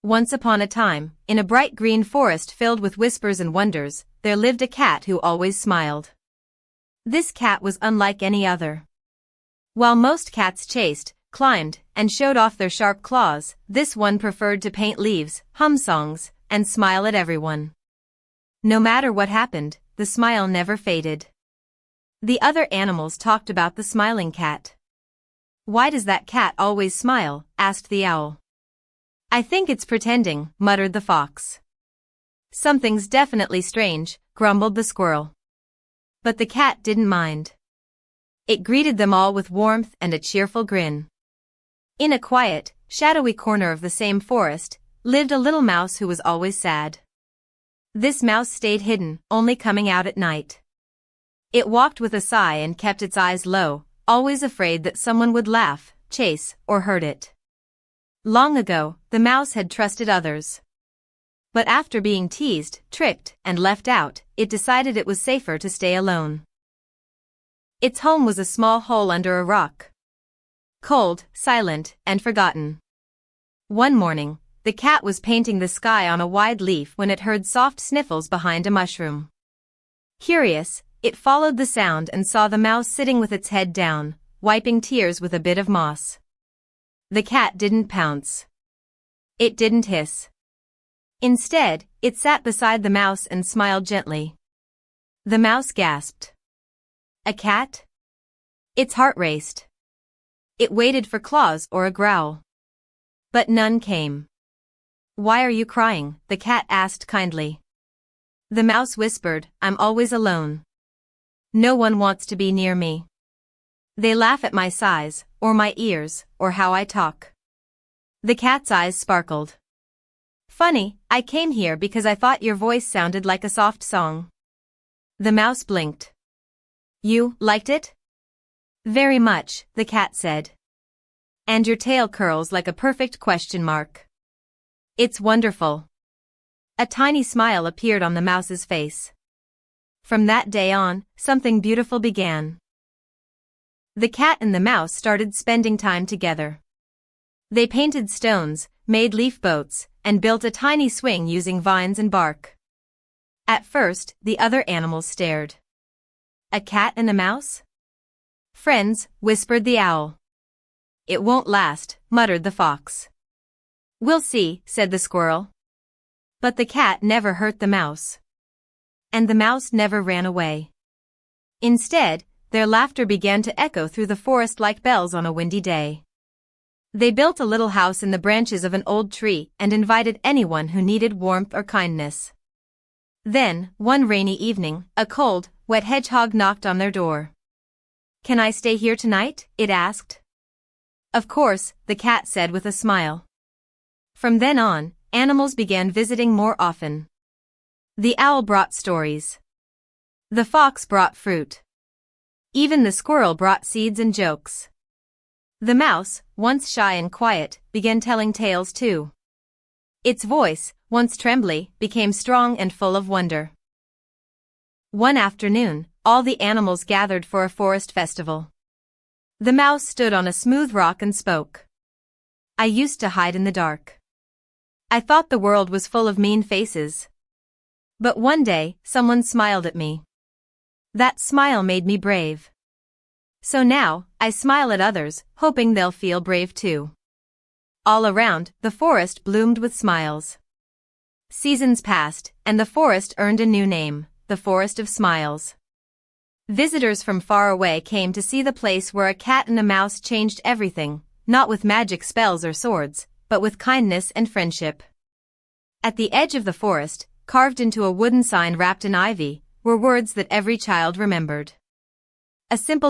Once upon a time, in a bright green forest filled with whispers and wonders, there lived a cat who always smiled. This cat was unlike any other. While most cats chased, climbed, and showed off their sharp claws, this one preferred to paint leaves, hum songs, and smile at everyone. No matter what happened, the smile never faded. The other animals talked about the smiling cat. "Why does that cat always smile?" asked the owl. "I think it's pretending," muttered the fox. "Something's definitely strange," grumbled the squirrel. But the cat didn't mind. It greeted them all with warmth and a cheerful grin. In a quiet, shadowy corner of the same forest, lived a little mouse who was always sad. This mouse stayed hidden, only coming out at night. It walked with a sigh and kept its eyes low, always afraid that someone would laugh, chase, or hurt it. Long ago, the mouse had trusted others. But after being teased, tricked, and left out, it decided it was safer to stay alone. Its home was a small hole under a rock. Cold, silent, and forgotten. One morning, the cat was painting the sky on a wide leaf when it heard soft sniffles behind a mushroom. Curious, it followed the sound and saw the mouse sitting with its head down, wiping tears with a bit of moss. The cat didn't pounce. It didn't hiss. Instead, it sat beside the mouse and smiled gently. The mouse gasped. A cat? Its heart raced. It waited for claws or a growl. But none came. "Why are you crying?" the cat asked kindly. The mouse whispered, "I'm always alone. No one wants to be near me. They laugh at my size, or my ears, or how I talk." The cat's eyes sparkled. "Funny, I came here because I thought your voice sounded like a soft song." The mouse blinked. "You liked it?" "Very much," the cat said. "And your tail curls like a perfect question mark." "It's wonderful." A tiny smile appeared on the mouse's face. From that day on, something beautiful began. The cat and the mouse started spending time together. They painted stones, made leaf boats, and built a tiny swing using vines and bark. At first, the other animals stared. A cat and a mouse? "Friends," whispered the owl. "It won't last," muttered the fox. "We'll see," said the squirrel. But the cat never hurt the mouse. And the mouse never ran away. Instead, their laughter began to echo through the forest like bells on a windy day. They built a little house in the branches of an old tree and invited anyone who needed warmth or kindness. Then, one rainy evening, a cold, wet hedgehog knocked on their door. "Can I stay here tonight?" it asked. "Of course," the cat said with a smile. From then on, animals began visiting more often. The owl brought stories. The fox brought fruit. Even the squirrel brought seeds and jokes. The mouse, once shy and quiet, began telling tales too. Its voice, once trembly, became strong and full of wonder. One afternoon, all the animals gathered for a forest festival. The mouse stood on a smooth rock and spoke. "I used to hide in the dark. I thought the world was full of mean faces. But one day, someone smiled at me. That smile made me brave. So now, I smile at others, hoping they'll feel brave too." All around, the forest bloomed with smiles. Seasons passed, and the forest earned a new name, the Forest of Smiles. Visitors from far away came to see the place where a cat and a mouse changed everything, not with magic spells or swords, but with kindness and friendship. At the edge of the forest, carved into a wooden sign wrapped in ivy, were words that every child remembered. A simple